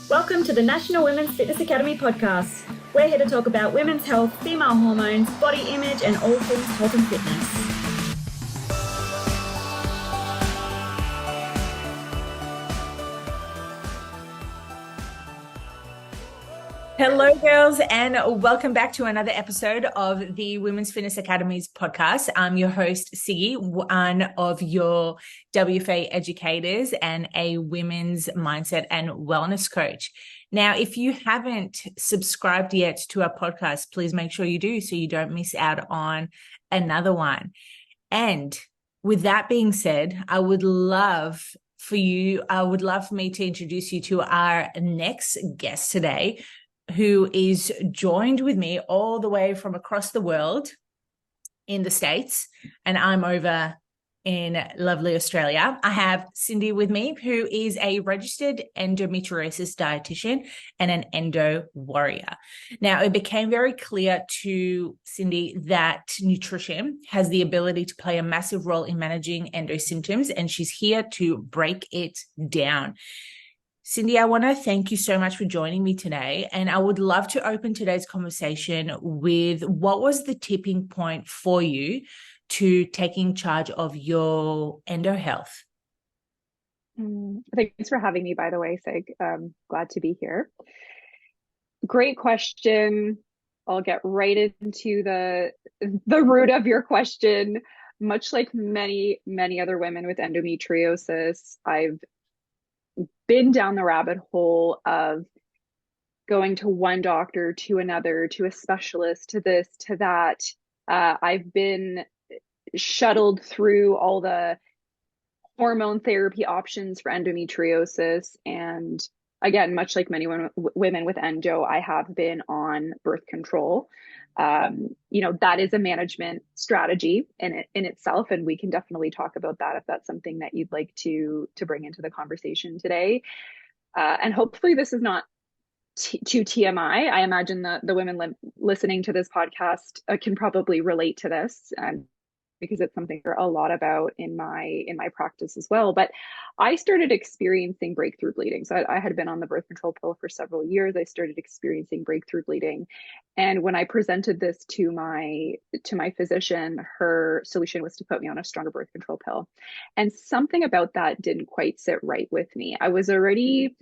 Welcome to the National Women's Fitness Academy podcast. We're here to talk about women's health, female hormones, body image, and all things health and fitness. Hello, girls, and welcome back to another episode of the Women's Fitness Academy's podcast. I'm your host, Siggy, one of your WFA educators and a women's mindset and wellness coach. Now, if you haven't subscribed yet to our podcast, please make sure you do so you don't miss out on another one. And with that being said, I would love for me to introduce you to our next guest today, who is joined with me all the way from across the world in the States, and I'm over in lovely Australia. I have Cindy with me, who is a registered endometriosis dietitian and an Endo Warrior. Now, it became very clear to Cindy that nutrition has the ability to play a massive role in managing endo symptoms, and she's here to break it down. Cindy, I want to thank you so much for joining me today. And I would love to open today's conversation with what was the tipping point for you to taking charge of your endo health? Thanks for having me, by the way, Sig. Glad to be here. Great question. I'll get right into the root of your question. Much like many other women with endometriosis, I've been down the rabbit hole of going to one doctor, to another, to a specialist, to this, to that. I've been shuttled through all the hormone therapy options for endometriosis. And again, much like many women with endo, I have been on birth control. That is a management strategy in itself, and we can definitely talk about that if that's something that you'd like to bring into the conversation today. And hopefully this is not too TMI. I imagine the women listening to this podcast can probably relate to this, because it's something I hear a lot about in my practice as well. But I started experiencing breakthrough bleeding. So I had been on the birth control pill for several years. I started experiencing breakthrough bleeding. And when I presented this to my physician, her solution was to put me on a stronger birth control pill. And something about that didn't quite sit right with me. I was already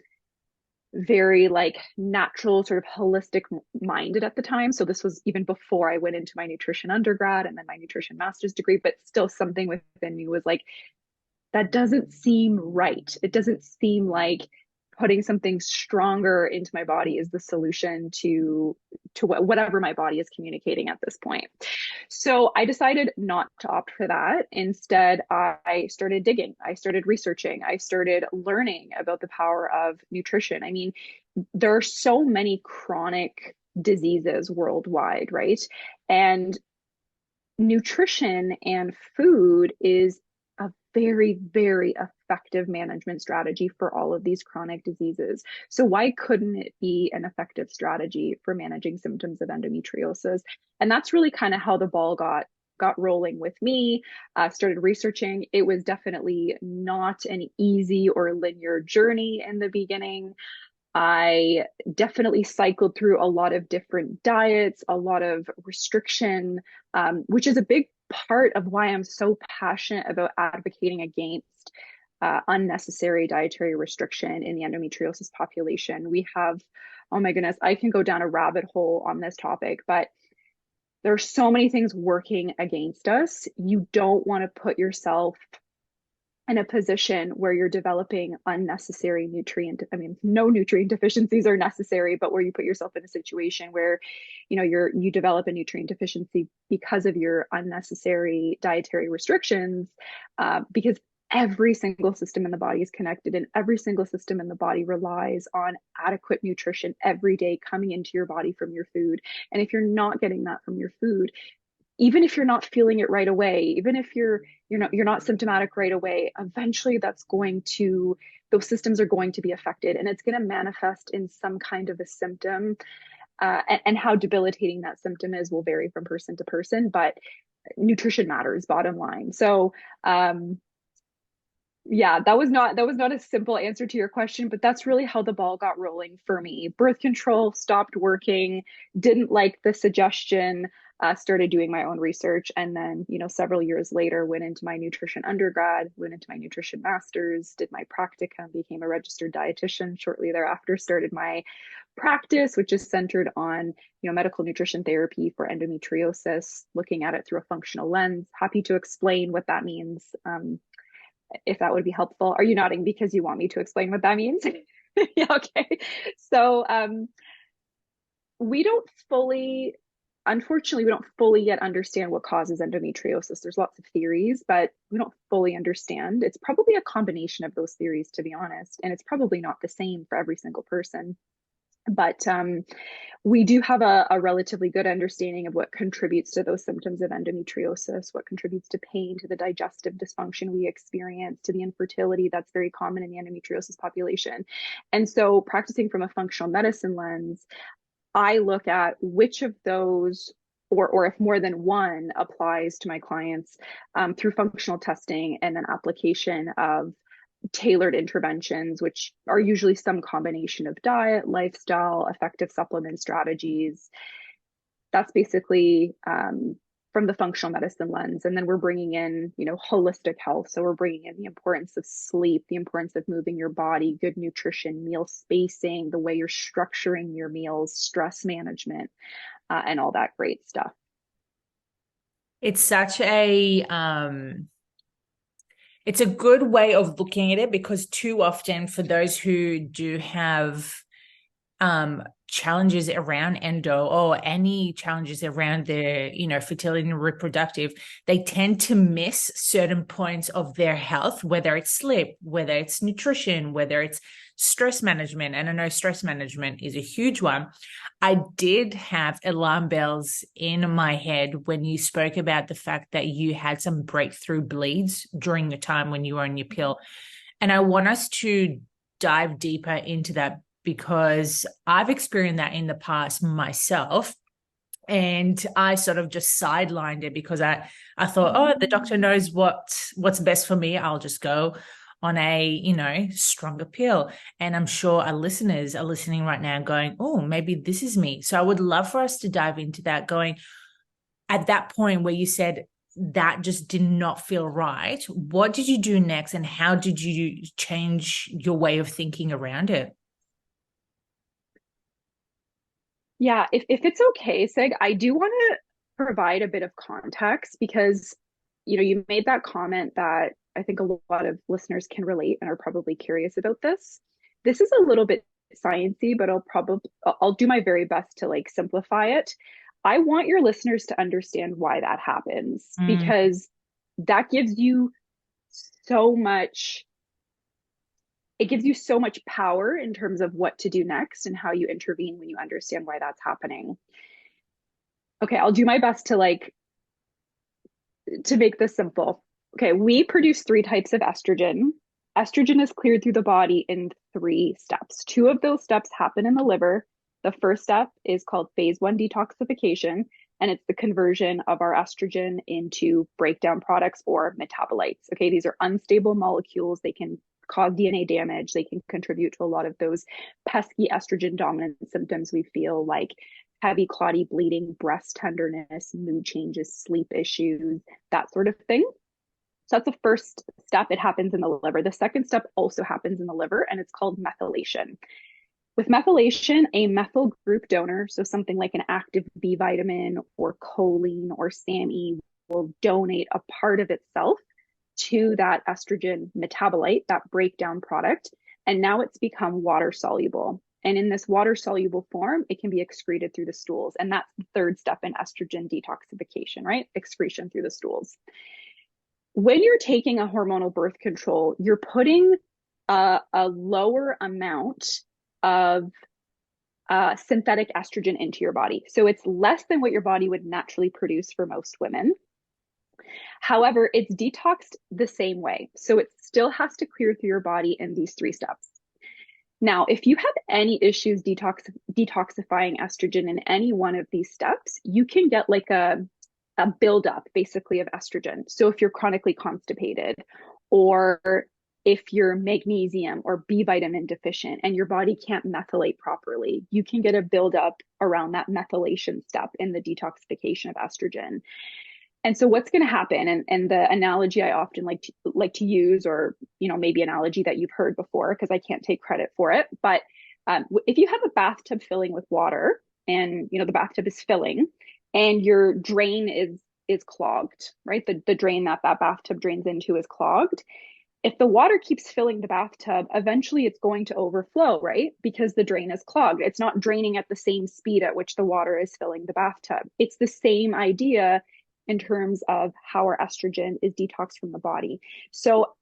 very natural, sort of holistic minded at the time. So this was even before I went into my nutrition undergrad and then my nutrition master's degree, but still something within me was like, that doesn't seem right. It doesn't seem like putting something stronger into my body is the solution to whatever my body is communicating at this point. So I decided not to opt for that. Instead, I started digging. I started researching. I started learning about the power of nutrition. I mean, there are so many chronic diseases worldwide, right? And nutrition and food is a very, very effective management strategy for all of these chronic diseases. So why couldn't it be an effective strategy for managing symptoms of endometriosis? And that's really kind of how the ball got rolling with me. Started researching. It was definitely not an easy or linear journey in the beginning. I definitely cycled through a lot of different diets, a lot of restriction, which is a big part of why I'm so passionate about advocating against unnecessary dietary restriction in the endometriosis population. We have, oh my goodness, I can go down a rabbit hole on this topic, but there are so many things working against us. You don't want to put yourself in a position where you're developing unnecessary no nutrient deficiencies are necessary, but where you put yourself in a situation where, you develop a nutrient deficiency because of your unnecessary dietary restrictions, because every single system in the body is connected, and every single system in the body relies on adequate nutrition every day coming into your body from your food. And if you're not getting that from your food, even if you're not feeling it right away, even if you're not symptomatic right away, eventually those systems are going to be affected, and it's going to manifest in some kind of a symptom. And how debilitating that symptom is will vary from person to person, but nutrition matters, bottom line. So Yeah, that was not a simple answer to your question, but that's really how the ball got rolling for me. Birth control stopped working, didn't like the suggestion, started doing my own research, and then, several years later, went into my nutrition undergrad, went into my nutrition master's, did my practicum, became a registered dietitian. Shortly thereafter, started my practice, which is centered on, medical nutrition therapy for endometriosis, looking at it through a functional lens. Happy to explain what that means. If that would be helpful. Are you nodding because you want me to explain what that means? Yeah, okay. So we don't fully, unfortunately, we don't fully yet understand what causes endometriosis. There's lots of theories, but we don't fully understand. It's probably a combination of those theories, to be honest, and it's probably not the same for every single person. But we do have a relatively good understanding of what contributes to those symptoms of endometriosis, what contributes to pain, to the digestive dysfunction we experience, to the infertility that's very common in the endometriosis population. And so, practicing from a functional medicine lens, I look at which of those, or if more than one applies to my clients, through functional testing and then application of tailored interventions, which are usually some combination of diet, lifestyle, effective supplement strategies. That's basically from the functional medicine lens. And then we're bringing in, holistic health. So we're bringing in the importance of sleep, the importance of moving your body, good nutrition, meal spacing, the way you're structuring your meals, stress management, and all that great stuff. It's such a it's a good way of looking at it, because too often for those who do have challenges around endo, or any challenges around their, fertility and reproductive, they tend to miss certain points of their health, whether it's sleep, whether it's nutrition, whether it's stress management. And I know stress management is a huge one. I did have alarm bells in my head when you spoke about the fact that you had some breakthrough bleeds during the time when you were on your pill. And I want us to dive deeper into that, because I've experienced that in the past myself. And I sort of just sidelined it because I thought, oh, the doctor knows what's best for me. I'll just go on a, stronger pill. And I'm sure our listeners are listening right now going, oh, maybe this is me. So I would love for us to dive into that, going at that point where you said that just did not feel right. What did you do next, and how did you change your way of thinking around it? Yeah, if it's okay, Sig, I do want to provide a bit of context because, you made that comment that I think a lot of listeners can relate and are probably curious about this. This is a little bit sciencey, but I'll do my very best to like simplify it. I want your listeners to understand why that happens, because that gives you so much it gives you so much power in terms of what to do next and how you intervene when you understand why that's happening. Okay, I'll do my best to make this simple. Okay, we produce three types of estrogen. Estrogen is cleared through the body in three steps. Two of those steps happen in the liver. The first step is called phase 1 detoxification, and it's the conversion of our estrogen into breakdown products or metabolites. Okay, these are unstable molecules. They can cause DNA damage. They can contribute to a lot of those pesky estrogen dominant symptoms we feel, like heavy, clotty bleeding, breast tenderness, mood changes, sleep issues, that sort of thing. So that's the first step. It happens in the liver. The second step also happens in the liver, and it's called methylation. With methylation, a methyl group donor, so something like an active B vitamin or choline or SAMe, will donate a part of itself to that estrogen metabolite, that breakdown product, and now it's become water soluble. And in this water soluble form, it can be excreted through the stools. And that's the third step in estrogen detoxification, right? Excretion through the stools. When you're taking a hormonal birth control, you're putting a lower amount of synthetic estrogen into your body. So it's less than what your body would naturally produce for most women. However, it's detoxed the same way. So it still has to clear through your body in these three steps. Now, if you have any issues detoxifying estrogen in any one of these steps, you can get like a buildup basically of estrogen. So if you're chronically constipated, or if you're magnesium or B vitamin deficient and your body can't methylate properly, you can get a buildup around that methylation step in the detoxification of estrogen. And so what's going to happen, and the analogy I often like to use, or maybe analogy that you've heard before, because I can't take credit for it, but if you have a bathtub filling with water, and the bathtub is filling, and your drain is clogged, right? The drain that bathtub drains into is clogged. If the water keeps filling the bathtub, eventually it's going to overflow, right? Because the drain is clogged. It's not draining at the same speed at which the water is filling the bathtub. It's the same idea in terms of how our estrogen is detoxed from the body. So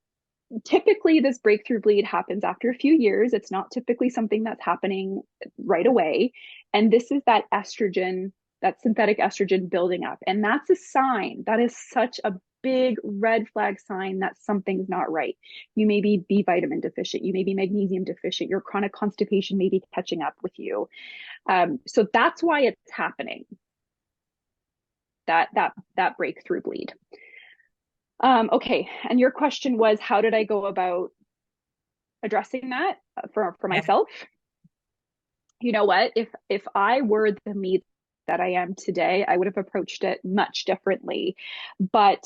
typically this breakthrough bleed happens after a few years. It's not typically something that's happening right away. And this is that estrogen, that synthetic estrogen building up. And that's a sign. That is such a big red flag sign that something's not right. You may be B vitamin deficient. You may be magnesium deficient. Your chronic constipation may be catching up with you. So that's why it's happening. That breakthrough bleed. Okay. And your question was, how did I go about addressing that for myself? You know what? If I were the me that I am today, I would have approached it much differently. But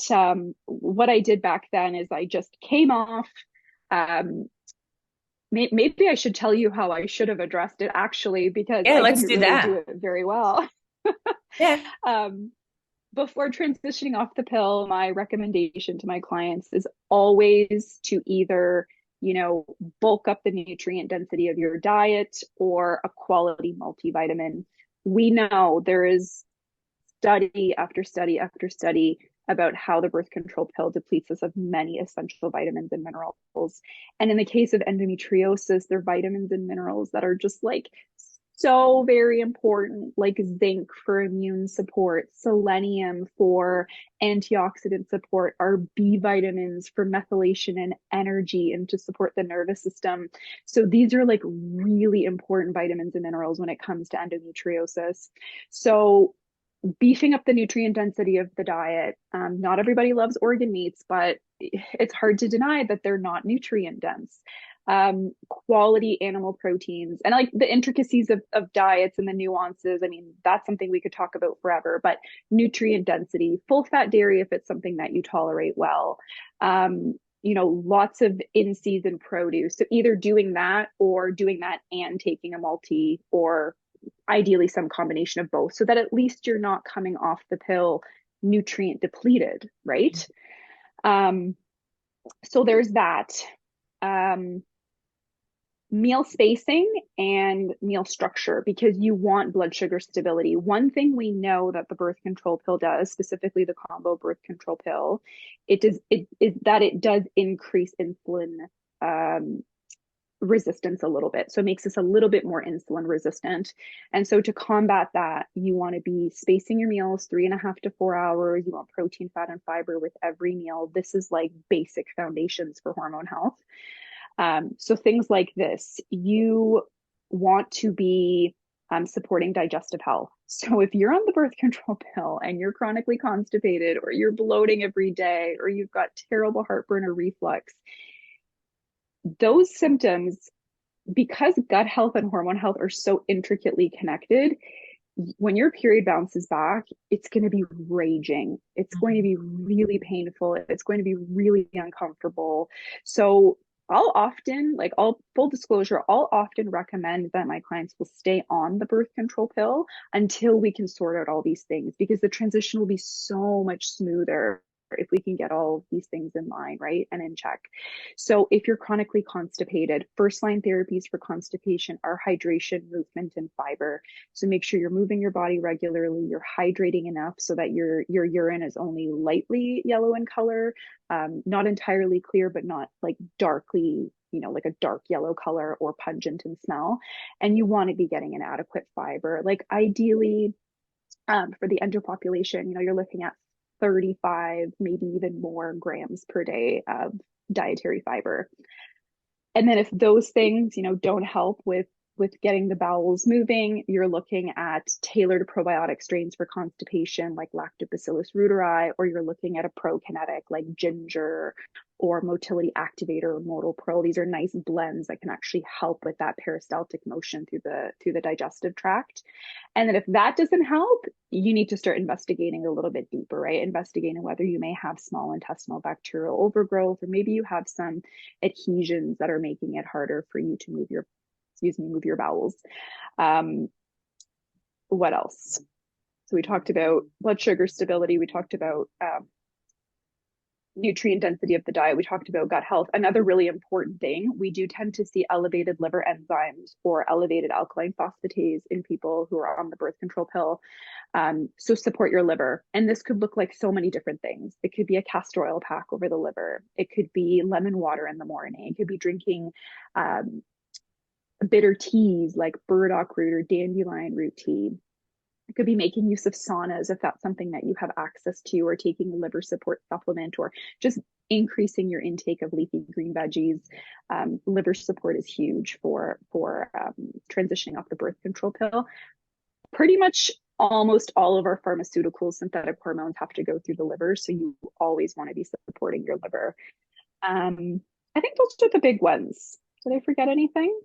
what I did back then is I just came off. Maybe I should tell you how I should have addressed it, actually, because I let's didn't really do it very well. Yeah. Before transitioning off the pill, my recommendation to my clients is always to either, bulk up the nutrient density of your diet or a quality multivitamin. We know there is study after study after study about how the birth control pill depletes us of many essential vitamins and minerals. And in the case of endometriosis, there are vitamins and minerals that are just like so very important, like zinc for immune support, selenium for antioxidant support, our B vitamins for methylation and energy and to support the nervous system. So these are like really important vitamins and minerals when it comes to endometriosis. So beefing up the nutrient density of the diet. Not everybody loves organ meats, but it's hard to deny that they're not nutrient dense. Quality animal proteins, and like the intricacies of diets and the nuances. I mean, that's something we could talk about forever, but nutrient density, full fat dairy, if it's something that you tolerate well, lots of in-season produce. So either doing that or doing that and taking a multi, or ideally some combination of both, so that at least you're not coming off the pill nutrient depleted, right? So there's that. Meal spacing and meal structure, because you want blood sugar stability. One thing we know that the birth control pill does, specifically the combo birth control pill, it does increase insulin resistance a little bit. So it makes us a little bit more insulin resistant. And so to combat that, you want to be spacing your meals 3.5 to 4 hours. You want protein, fat, and fiber with every meal. This is like basic foundations for hormone health. So things like this, you want to be supporting digestive health. So if you're on the birth control pill and you're chronically constipated, or you're bloating every day, or you've got terrible heartburn or reflux, those symptoms, because gut health and hormone health are so intricately connected, when your period bounces back, it's going to be raging. It's going to be really painful. It's going to be really uncomfortable. So full disclosure, I'll often recommend that my clients will stay on the birth control pill until we can sort out all these things, because the transition will be so much smoother if we can get all these things in line, right, and in check. So if you're chronically constipated, first line therapies for constipation are hydration, movement, and fiber. So make sure you're moving your body regularly, you're hydrating enough so that your urine is only lightly yellow in color, not entirely clear, but not like darkly, like a dark yellow color or pungent in smell. And you want to be getting an adequate fiber. Like ideally, for the endo population, you're looking at 35, maybe even more grams per day of dietary fiber. And then if those things, don't help with with getting the bowels moving, you're looking at tailored probiotic strains for constipation, like Lactobacillus reuteri, or you're looking at a prokinetic like ginger or motility activator or modal pro. These are nice blends that can actually help with that peristaltic motion through the digestive tract. And then if that doesn't help, you need to start investigating a little bit deeper, right? Investigating whether you may have small intestinal bacterial overgrowth, or maybe you have some adhesions that are making it harder for you to move your bowels. What else? So we talked about blood sugar stability. We talked about nutrient density of the diet. We talked about gut health. Another really important thing, we do tend to see elevated liver enzymes or elevated alkaline phosphatase in people who are on the birth control pill. So support your liver. And this could look like so many different things. It could be a castor oil pack over the liver. It could be lemon water in the morning. It could be drinking bitter teas like burdock root or dandelion root tea. It could be making use of saunas if that's something that you have access to, or taking a liver support supplement, or just increasing your intake of leafy green veggies. Liver support is huge for transitioning off the birth control pill. Pretty much almost all of our pharmaceuticals, synthetic hormones, have to go through the liver, so you always want to be supporting your liver. I think those are the big ones. Did I forget anything?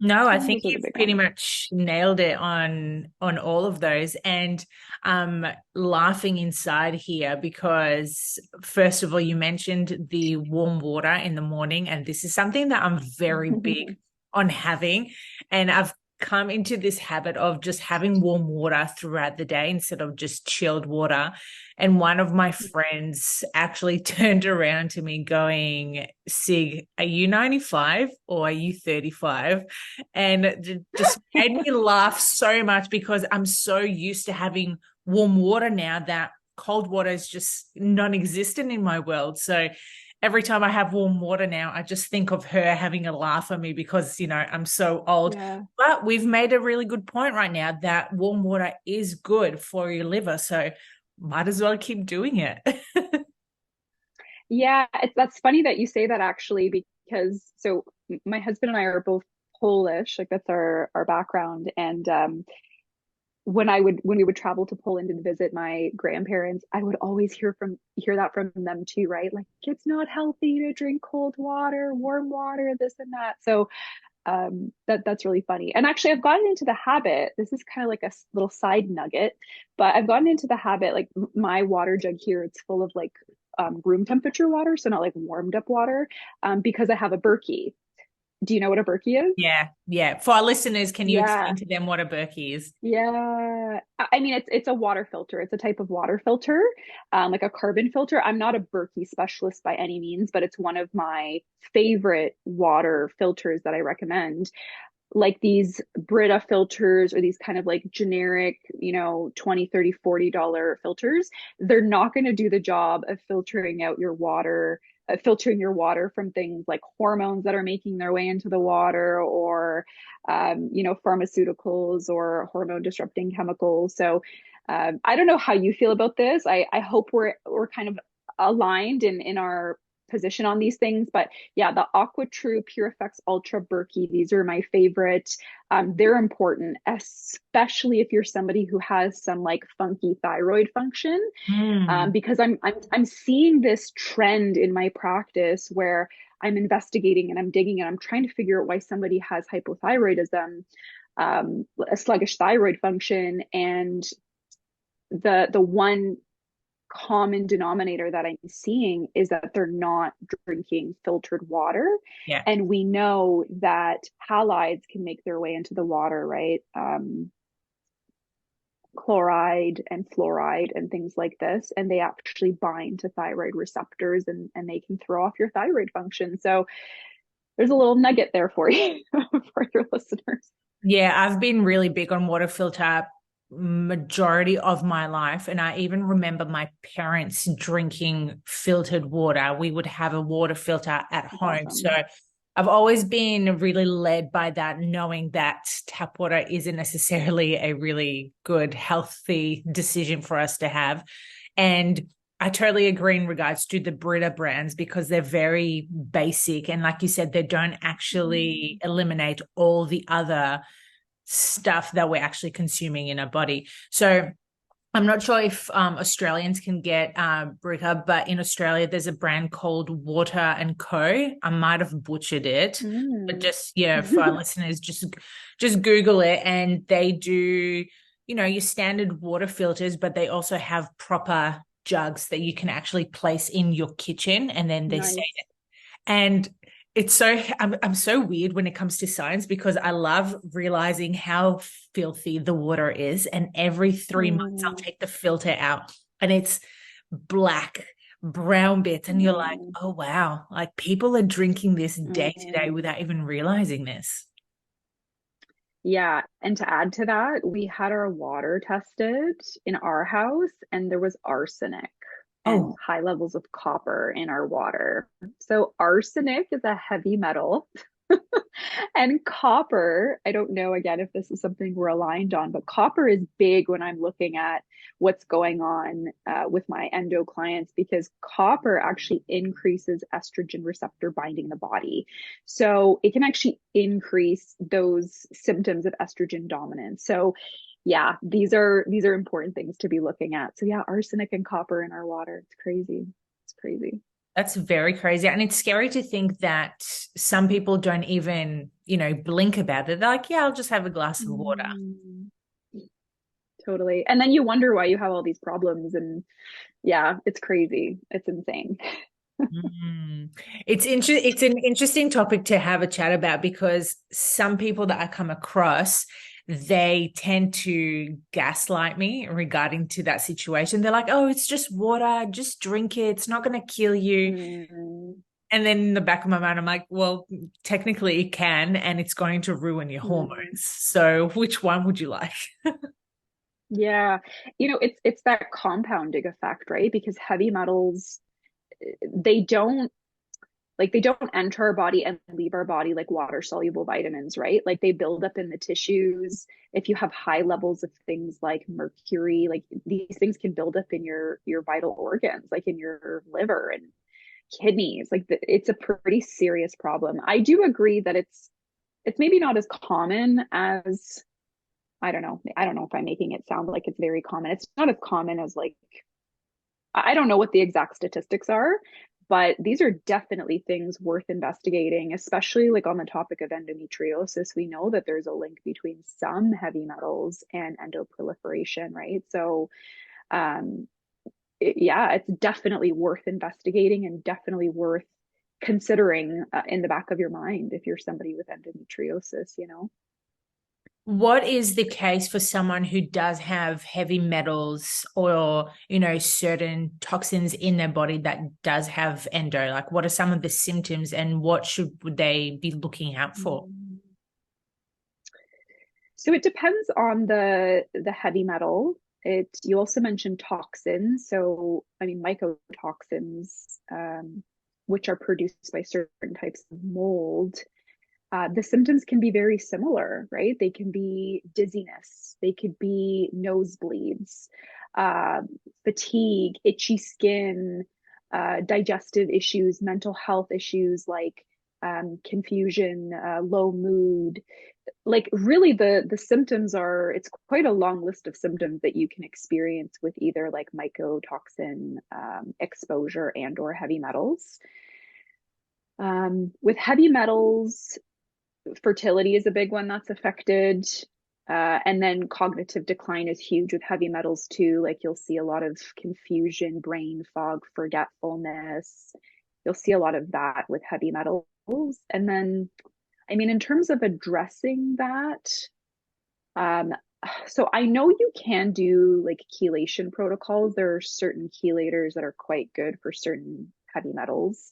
No, I think you've pretty much nailed it on all of those. And I'm laughing inside here because, first of all, you mentioned the warm water in the morning, and this is something that I'm very big on having. And I've come into this habit of just having warm water throughout the day instead of just chilled water. And one of my friends actually turned around to me going, Sig, are you 95 or are you 35? And it just made me laugh so much because I'm so used to having warm water now that cold water is just non-existent in my world. So every time I have warm water now, I just think of her having a laugh at me because, I'm so old. Yeah. But we've made a really good point right now that warm water is good for your liver. So might as well keep doing it. Yeah, that's funny that you say that, actually, because so my husband and I are both Polish, like that's our background. And when we would travel to Poland and visit my grandparents, I would always hear that from them too, right? Like, it's not healthy to drink cold water, warm water, this and that. So that's really funny. And actually, I've gotten into the habit, this is kind of like a little side nugget, but I've gotten into the habit, like my water jug here, it's full of like room temperature water, so not like warmed up water, because I have a Berkey. Do you know what a Berkey is? Yeah. For our listeners, can you explain to them what a Berkey is? Yeah. I mean, it's a water filter. It's a type of water filter, like a carbon filter. I'm not a Berkey specialist by any means, but it's one of my favorite water filters that I recommend. Like these Brita filters, or these kind of like generic, $20, $30, $40 filters, they're not going to do the job of filtering your water from things like hormones that are making their way into the water, or pharmaceuticals or hormone disrupting chemicals. So I don't know how you feel about this. I hope we're kind of aligned in our position on these things, but yeah, the AquaTrue Pure Effects Ultra Berkey, these are my favorite. They're important, especially if you're somebody who has some like funky thyroid function, because I'm seeing this trend in my practice where I'm investigating and I'm digging and I'm trying to figure out why somebody has hypothyroidism, a sluggish thyroid function, and the one common denominator that I'm seeing is that they're not drinking filtered water. Yeah. And we know that halides can make their way into the water, right? Chloride and fluoride and things like this, and they actually bind to thyroid receptors, and they can throw off your thyroid function. So there's a little nugget there for you, for your listeners. Yeah, I've been really big on water filter majority of my life, and I even remember my parents drinking filtered water. We would have a water filter at home. Awesome. So I've always been really led by that, knowing that tap water isn't necessarily a really good, healthy decision for us to have. And I totally agree in regards to the Brita brands because they're very basic. And like you said, they don't actually eliminate all the other stuff that we're actually consuming in our body. So I'm not sure if Australians can get Brita, but in Australia, there's a brand called Water and Co. I might have butchered it, but just, yeah, for our listeners, just Google it. And they do, your standard water filters, but they also have proper jugs that you can actually place in your kitchen, and then they say it. And it's so I'm so weird when it comes to science because I love realizing how filthy the water is, and every 3 months I'll take the filter out and it's black brown bits, and you're like, oh wow, like people are drinking this day to day without even realizing this. Yeah, and to add to that, we had our water tested in our house and there was arsenic and high levels of copper in our water. So arsenic is a heavy metal. And copper, I don't know again if this is something we're aligned on, but copper is big when I'm looking at what's going on with my endo clients, because copper actually increases estrogen receptor binding in the body. So it can actually increase those symptoms of estrogen dominance. So yeah, these are important things to be looking at. So yeah, arsenic and copper in our water. It's crazy. It's crazy. That's very crazy. And it's scary to think that some people don't even, blink about it. They're like, yeah, I'll just have a glass of water. Totally. And then you wonder why you have all these problems. And yeah, it's crazy. It's insane. It's an interesting topic to have a chat about, because some people that I come across, they tend to gaslight me regarding to that situation. They're like, oh, it's just water, just drink it, it's not going to kill you. And then in the back of my mind, I'm like, well, technically it can, and it's going to ruin your hormones. So which one would you like? Yeah. It's that compounding effect, right? Because heavy metals, they don't enter our body and leave our body like water soluble vitamins, right? Like they build up in the tissues. If you have high levels of things like mercury, like these things can build up in your vital organs, like in your liver and kidneys. Like it's a pretty serious problem. I do agree that it's maybe not as common as, I don't know if I'm making it sound like it's very common. It's not as common as, like, I don't know what the exact statistics are, but these are definitely things worth investigating, especially like on the topic of endometriosis. We know that there's a link between some heavy metals and endoproliferation, right? So, it's definitely worth investigating and definitely worth considering in the back of your mind if you're somebody with endometriosis. What is the case for someone who does have heavy metals or, certain toxins in their body that does have endo? Like, what are some of the symptoms and what would they be looking out for? So it depends on the heavy metal. You also mentioned toxins. So, I mean, mycotoxins, which are produced by certain types of mold. The symptoms can be very similar, right? They can be dizziness, they could be nosebleeds, fatigue, itchy skin, digestive issues, mental health issues like confusion, low mood. Like really the symptoms it's quite a long list of symptoms that you can experience with either like mycotoxin exposure and or heavy metals. With heavy metals, fertility is a big one that's affected. And then cognitive decline is huge with heavy metals too. Like you'll see a lot of confusion, brain fog, forgetfulness. You'll see a lot of that with heavy metals. And then, I mean, in terms of addressing that, so I know you can do like chelation protocols. There are certain chelators that are quite good for certain heavy metals.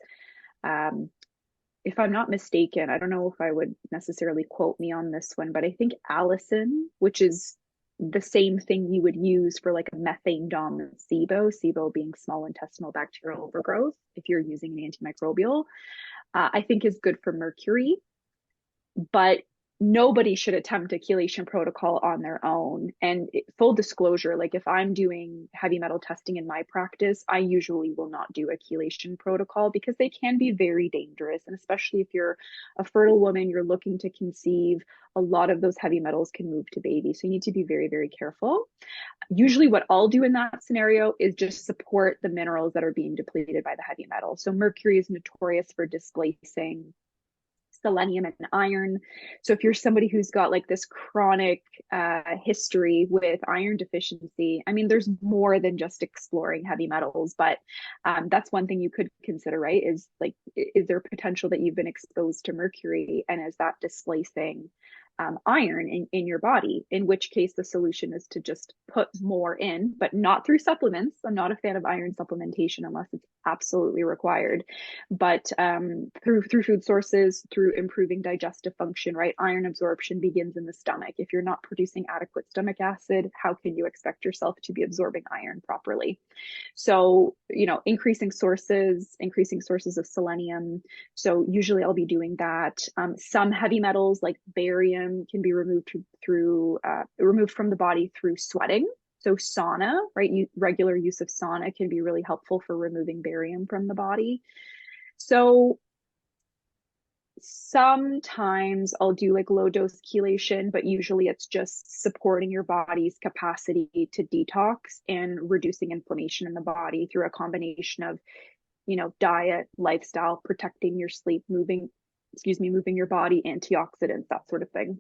If I'm not mistaken, I don't know if I would necessarily quote me on this one, but I think allicin, which is the same thing you would use for like a methane dominant SIBO being small intestinal bacterial overgrowth, if you're using an antimicrobial, I think is good for mercury. But nobody should attempt a chelation protocol on their own. And full disclosure, like if I'm doing heavy metal testing in my practice, I usually will not do a chelation protocol because they can be very dangerous. And especially if you're a fertile woman, you're looking to conceive, a lot of those heavy metals can move to baby. So you need to be very, very careful. Usually what I'll do in that scenario is just support the minerals that are being depleted by the heavy metal. So mercury is notorious for displacing selenium and iron. So if you're somebody who's got like this chronic history with iron deficiency, I mean, there's more than just exploring heavy metals, but that's one thing you could consider, right? Is like, is there potential that you've been exposed to mercury, and is that displacing iron in your body, in which case the solution is to just put more in, but not through supplements. I'm not a fan of iron supplementation unless it's absolutely required, but through food sources, through improving digestive function, right? Iron absorption begins in the stomach. If you're not producing adequate stomach acid, how can you expect yourself to be absorbing iron properly? So, you know, increasing sources of selenium. So usually I'll be doing that. Some heavy metals like barium can be removed removed from the body through sweating. So sauna, right? Regular use of sauna can be really helpful for removing barium from the body. So sometimes I'll do like low dose chelation, but usually it's just supporting your body's capacity to detox and reducing inflammation in the body through a combination of, you know, diet, lifestyle, protecting your sleep, moving your body, antioxidants, that sort of thing.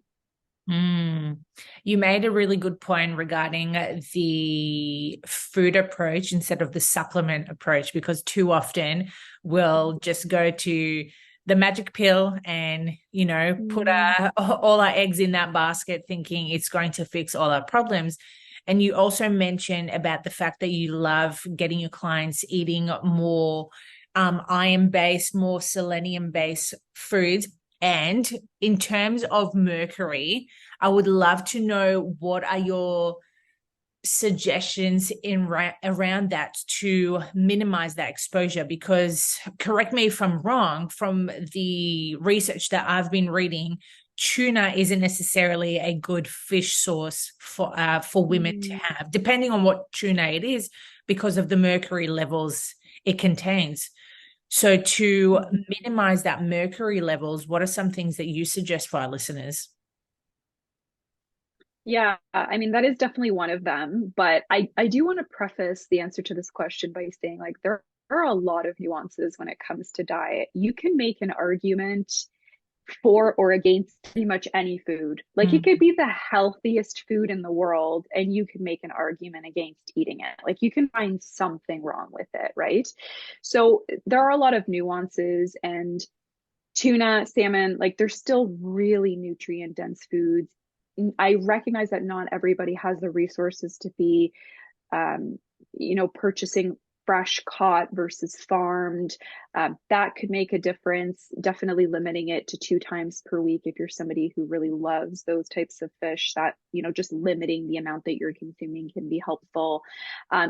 You made a really good point regarding the food approach instead of the supplement approach, because too often we'll just go to the magic pill and, you know, put all our eggs in that basket thinking it's going to fix all our problems. And you also mentioned about the fact that you love getting your clients eating more iron-based, more selenium-based foods. And in terms of mercury, I would love to know what are your suggestions around that to minimize that exposure, because correct me if I'm wrong, from the research that I've been reading, tuna isn't necessarily a good fish source for women to have, depending on what tuna it is, because of the mercury levels it contains. So to minimize that mercury levels, what are some things that you suggest for our listeners? Yeah, I mean, that is definitely one of them. But I do want to preface the answer to this question by saying, like, there are a lot of nuances when it comes to diet. You can make an argument for or against pretty much any food. Like, it could be the healthiest food in the world, and you can make an argument against eating it. Like, you can find something wrong with it, right? So there are a lot of nuances, and tuna, salmon, like, they're still really nutrient dense foods. I recognize that not everybody has the resources to be, you know, purchasing fresh caught versus farmed. That could make a difference. Definitely limiting it to 2 times per week if you're somebody who really loves those types of fish. That, you know, just limiting the amount that you're consuming can be helpful.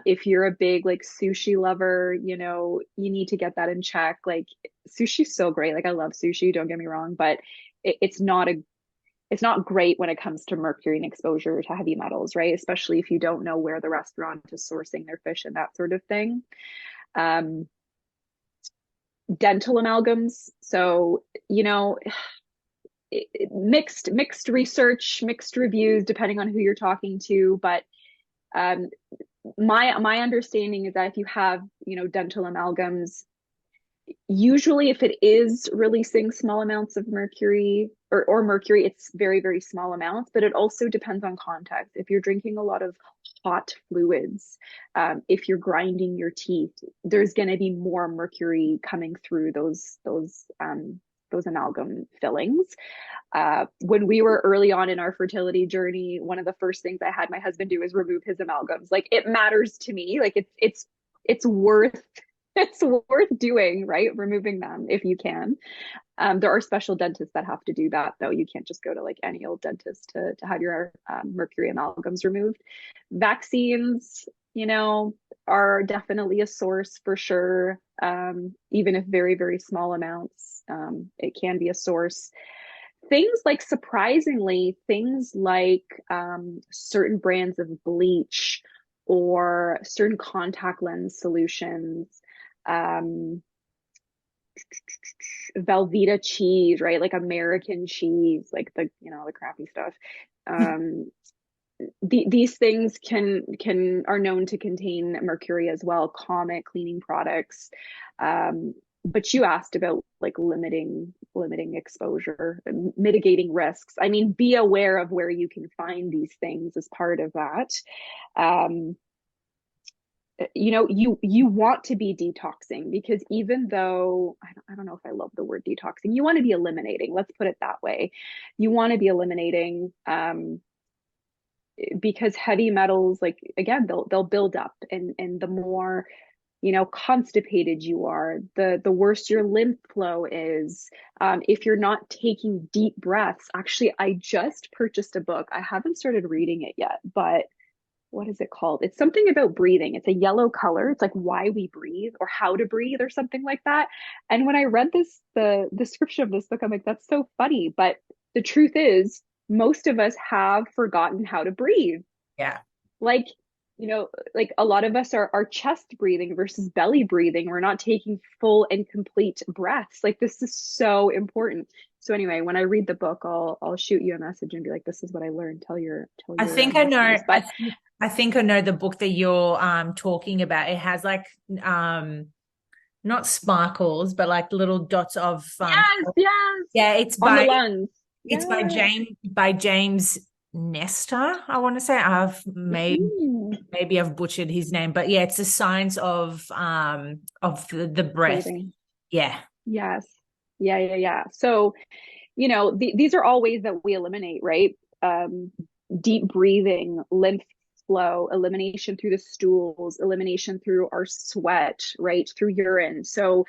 If you're a big like sushi lover, you know, you need to get that in check. Like, sushi's so great. Like, I love sushi, don't get me wrong, but it's not great when it comes to mercury and exposure to heavy metals, right? Especially if you don't know where the restaurant is sourcing their fish and that sort of thing. Dental amalgams. So, you know, mixed research, mixed reviews, depending on who you're talking to. But my understanding is that if you have, you know, dental amalgams, usually if it is releasing small amounts of mercury or mercury, it's very, very small amounts, but it also depends on context. If you're drinking a lot of hot fluids, if you're grinding your teeth, there's going to be more mercury coming through those amalgam fillings. When we were early on in our fertility journey, one of the first things I had my husband do is remove his amalgams. Like, it matters to me. Like, it's worth doing, right? Removing them if you can. There are special dentists that have to do that, though. You can't just go to like any old dentist to have your mercury amalgams removed. Vaccines, you know, are definitely a source for sure. Even if very, very small amounts, it can be a source. things like, surprisingly, things like certain brands of bleach or certain contact lens solutions, um, Velveeta cheese, right? Like American cheese, like the crappy stuff. Um, these things are known to contain mercury as well. Comet cleaning products. But you asked about like limiting exposure, mitigating risks. I mean, be aware of where you can find these things as part of that. Um, you want to be detoxing, because even though I don't know if I love the word detoxing, you want to be eliminating, let's put it that way. You want to be eliminating, because heavy metals, like, again, they'll build up, and the more constipated you are, the worse your lymph flow is. If you're not taking deep breaths, actually, I just purchased a book. I haven't started reading it yet, but what is it called? It's something about breathing. It's a yellow color. It's like Why We Breathe, or How to Breathe, or something like that. And when I read the description of this book, I'm like, that's so funny. But the truth is, most of us have forgotten how to breathe. Yeah. Like, like a lot of us are chest breathing versus belly breathing. We're not taking full and complete breaths. Like, this is so important. So anyway, when I read the book, I'll shoot you a message and be like, this is what I learned. Tell your I think I know. listeners. But I think I know the book that you're talking about. It has like not sparkles, but like little dots of yes, yeah, on the lungs. it's Yeah. by James Nestor, I want to say. Maybe I've butchered his name, but yeah, it's the science of the breath. Breathing. Yeah. Yes. Yeah. So, these are all ways that we eliminate, right? Deep breathing, lymph flow, elimination through the stools, elimination through our sweat, right? Through urine. So,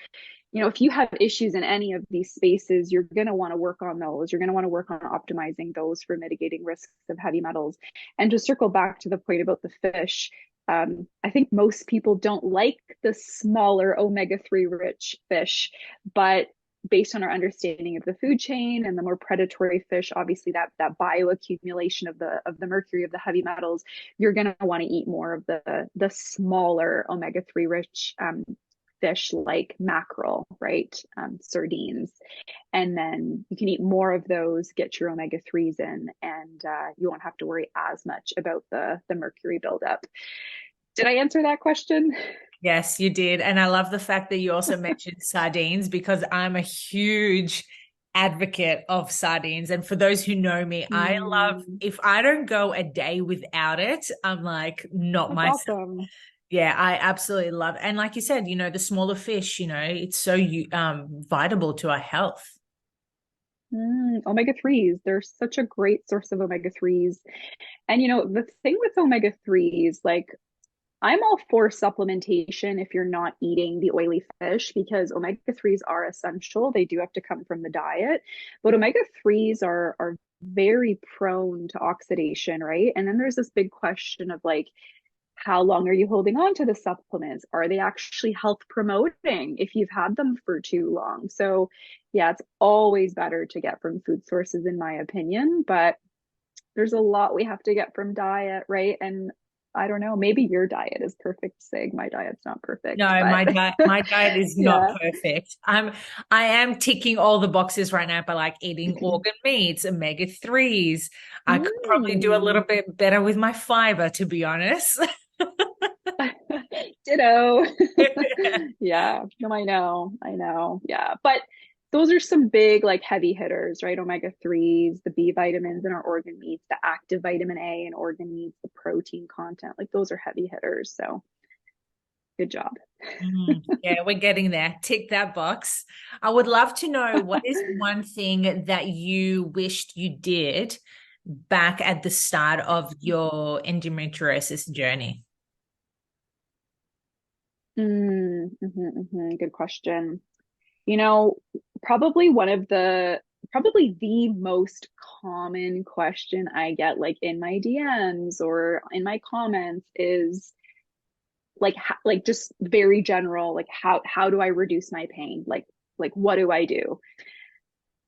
if you have issues in any of these spaces, you're going to want to work on those. You're going to want to work on optimizing those for mitigating risks of heavy metals. And to circle back to the point about the fish, I think most people don't like the smaller omega-3 rich fish, but based on our understanding of the food chain and the more predatory fish, obviously that bioaccumulation of the mercury, of the heavy metals, you're going to want to eat more of the smaller omega-3 rich fish, like mackerel, right? Sardines. And then you can eat more of those, get your omega-3s in, and you won't have to worry as much about the mercury buildup. Did I answer that question? Yes, you did. And I love the fact that you also mentioned sardines, because I'm a huge advocate of sardines. And for those who know me, I love, if I don't go a day without it, I'm like, not That's myself. awesome. Yeah, I absolutely love. And like you said, the smaller fish, it's so vital to our health. Omega-3s, they're such a great source of omega-3s. And the thing with omega-3s, like, I'm all for supplementation if you're not eating the oily fish, because omega-3s are essential. They do have to come from the diet, but omega-3s are very prone to oxidation, right? And then there's this big question of like, how long are you holding on to the supplements? Are they actually health promoting if you've had them for too long? So yeah, it's always better to get from food sources, in my opinion, but there's a lot we have to get from diet, right? And I don't know, maybe your diet is perfect, Sig. My diet's not perfect. No, but my diet is not yeah. perfect. I am ticking all the boxes right now by like eating organ meats, omega-3s. I could probably do a little bit better with my fiber, to be honest. Ditto. Yeah. No, I know. Yeah. But those are some big, like, heavy hitters, right? Omega-3s, the B vitamins in our organ meats, the active vitamin A in organ meats, the protein content, like, those are heavy hitters. So good job. Yeah, we're getting there. Tick that box. I would love to know, what is one thing that you wished you did back at the start of your endometriosis journey? Good question. Probably probably the most common question I get, like, in my DMs or in my comments, is like just very general, like, how do I reduce my pain? Like what do I do?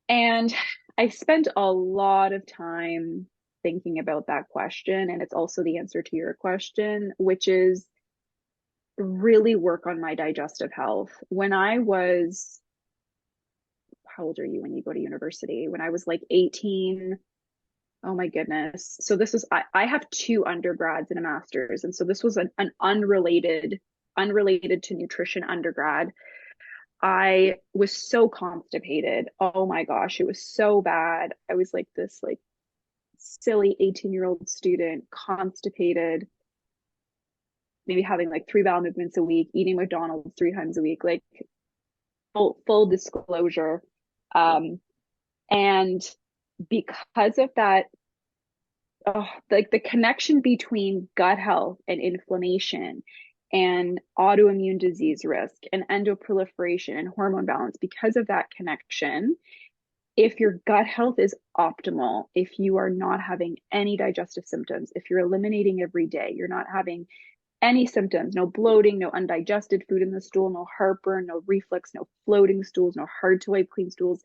And I spent a lot of time thinking about that question, and it's also the answer to your question, which is really work on my digestive health. When I was, how old are you when you go to university? When I was like 18, oh my goodness. So this is, I have two undergrads and a master's. And so this was an unrelated to nutrition undergrad. I was so constipated. Oh my gosh, it was so bad. I was like this like silly 18-year-old student, constipated, maybe having like 3 bowel movements a week, eating McDonald's 3 times a week, like full disclosure. And because of that, like the connection between gut health and inflammation and autoimmune disease risk and endoproliferation and hormone balance, because of that connection, if your gut health is optimal, if you are not having any digestive symptoms, if you're eliminating every day, you're not having any symptoms, no bloating, no undigested food in the stool, no heartburn, no reflux, no floating stools, no hard to wipe clean stools.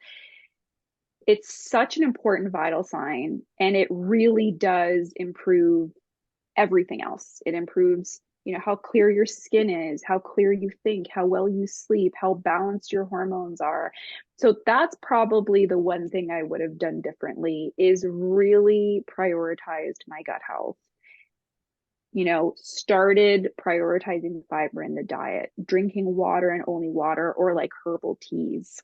It's such an important vital sign, and it really does improve everything else. It improves, how clear your skin is, how clear you think, how well you sleep, how balanced your hormones are. So that's probably the one thing I would have done differently, is really prioritized my gut health. Started prioritizing fiber in the diet, drinking water and only water, or like herbal teas.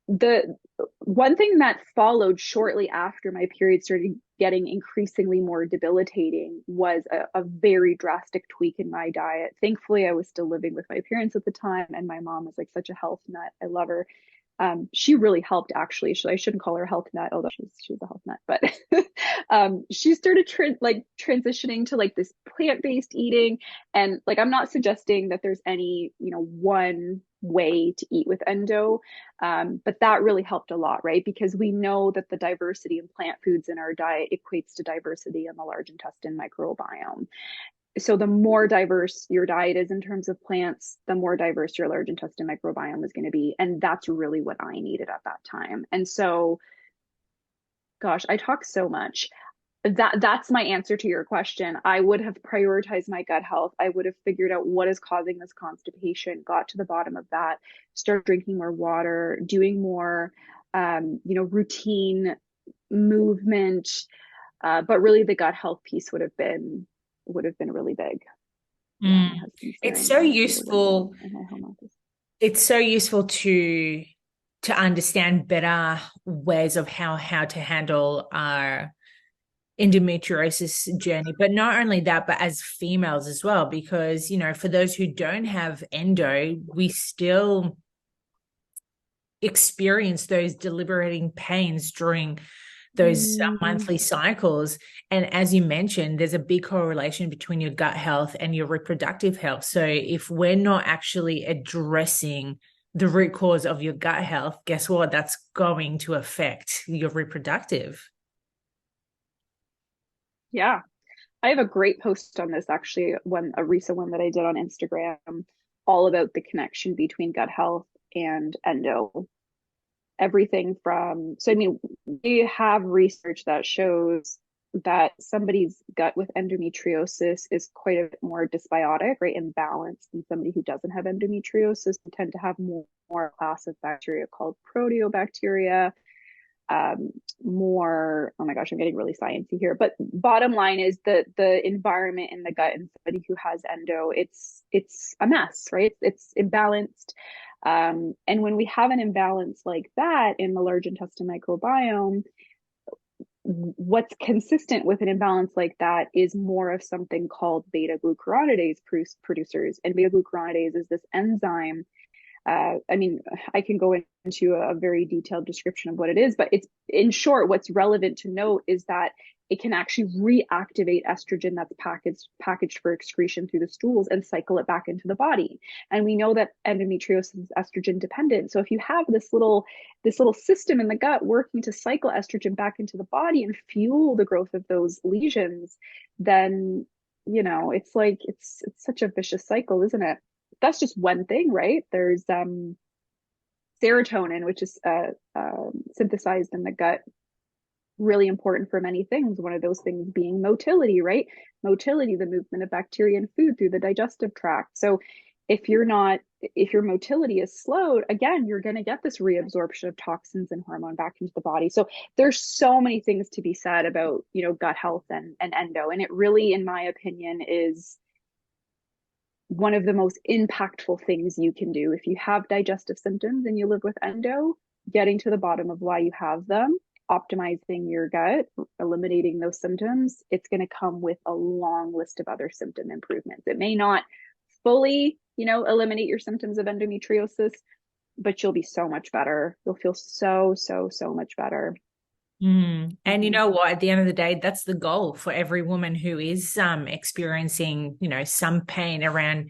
The one thing that followed shortly after my period started getting increasingly more debilitating was a very drastic tweak in my diet. Thankfully, I was still living with my parents at the time, and my mom was like such a health nut. I love her. She really helped, actually. I shouldn't call her a health nut, although she was a health nut, but she started transitioning to like this plant-based eating. And like, I'm not suggesting that there's any, one way to eat with endo. But that really helped a lot, right? Because we know that the diversity in plant foods in our diet equates to diversity in the large intestine microbiome. So the more diverse your diet is in terms of plants, the more diverse your large intestine microbiome is going to be. And that's really what I needed at that time. And so, gosh, I talk so much. That's my answer to your question. I would have prioritized my gut health. I would have figured out what is causing this constipation, got to the bottom of that, start drinking more water, doing more, routine movement. But really the gut health piece would have been really big. Yeah, it's so useful. It's so useful to understand better ways of how to handle our endometriosis journey. But not only that, but as females as well, because, for those who don't have endo, we still experience those deliberating pains during those monthly cycles. And as you mentioned, there's a big correlation between your gut health and your reproductive health. So if we're not actually addressing the root cause of your gut health, guess what? That's going to affect your reproductive. Yeah. I have a great post on this, actually, a recent one that I did on Instagram, all about the connection between gut health and endo. Everything from, we have research that shows that somebody's gut with endometriosis is quite a bit more dysbiotic, right, imbalanced, than somebody who doesn't have endometriosis. They tend to have more class of bacteria called proteobacteria, more, oh my gosh, I'm getting really sciencey here, but bottom line is that the environment in the gut in somebody who has endo, it's a mess, right? It's imbalanced. And when we have an imbalance like that in the large intestine microbiome, what's consistent with an imbalance like that is more of something called beta glucuronidase producers. And beta glucuronidase is this enzyme. I can go into a very detailed description of what it is, but it's, in short, what's relevant to note is that it can actually reactivate estrogen that's packaged for excretion through the stools and cycle it back into the body. And we know that endometriosis is estrogen dependent. So if you have this little system in the gut working to cycle estrogen back into the body and fuel the growth of those lesions, then, it's like, it's such a vicious cycle, isn't it? That's just one thing, right? There's serotonin, which is synthesized in the gut, really important for many things. One of those things being motility, right? Motility, the movement of bacteria and food through the digestive tract. So if your motility is slowed, again, you're going to get this reabsorption of toxins and hormone back into the body. So there's so many things to be said about, gut health and endo. And it really, in my opinion, is one of the most impactful things you can do. If you have digestive symptoms and you live with endo, getting to the bottom of why you have them, optimizing your gut, eliminating those symptoms, it's going to come with a long list of other symptom improvements. It may not fully, eliminate your symptoms of endometriosis, but you'll be so much better. You'll feel so much better. And you know what, at the end of the day, that's the goal for every woman who is experiencing, some pain around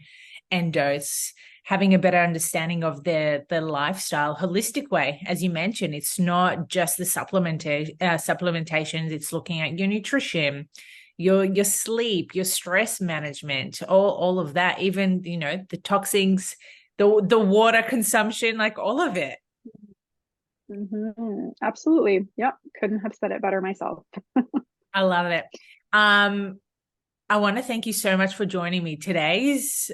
endos, having a better understanding of the lifestyle, holistic way. As you mentioned, it's not just the supplementations, it's looking at your nutrition, your sleep, your stress management, all of that, even, the toxins, the water consumption, like all of it. Absolutely. Yep. Couldn't have said it better myself. I love it. I want to thank you so much for joining me. Today's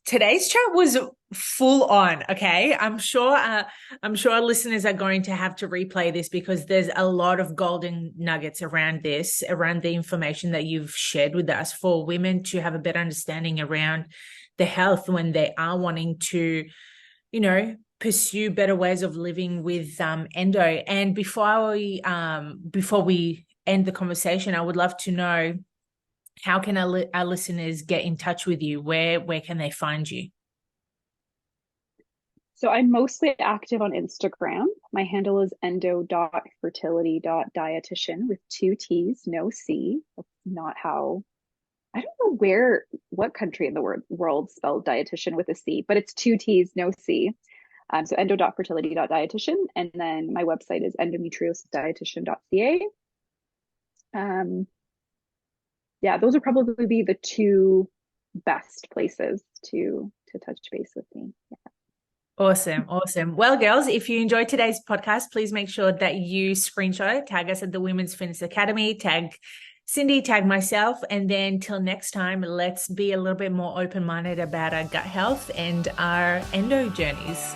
chat was full on. Okay. I'm sure our listeners are going to have to replay this because there's a lot of golden nuggets around the information that you've shared with us for women to have a better understanding around the health when they are wanting to, pursue better ways of living with endo. And before we end the conversation, I would love to know, how can our listeners get in touch with you? Where can they find you? So I'm mostly active on Instagram. My handle is endo.fertility.dietitian with 2 T's, no C. That's not how, I don't know what country in the world spelled dietitian with a C, but it's 2 T's, no C. So endo.fertility.dietitian. And then my website is endometriosisdietitian.ca. Yeah, those would probably be the 2 best places to touch base with me. Yeah. Awesome. Well, girls, if you enjoyed today's podcast, please make sure that you screenshot it, tag us at the Women's Fitness Academy, tag Cindy, tag myself, and then till next time, let's be a little bit more open-minded about our gut health and our endo journeys.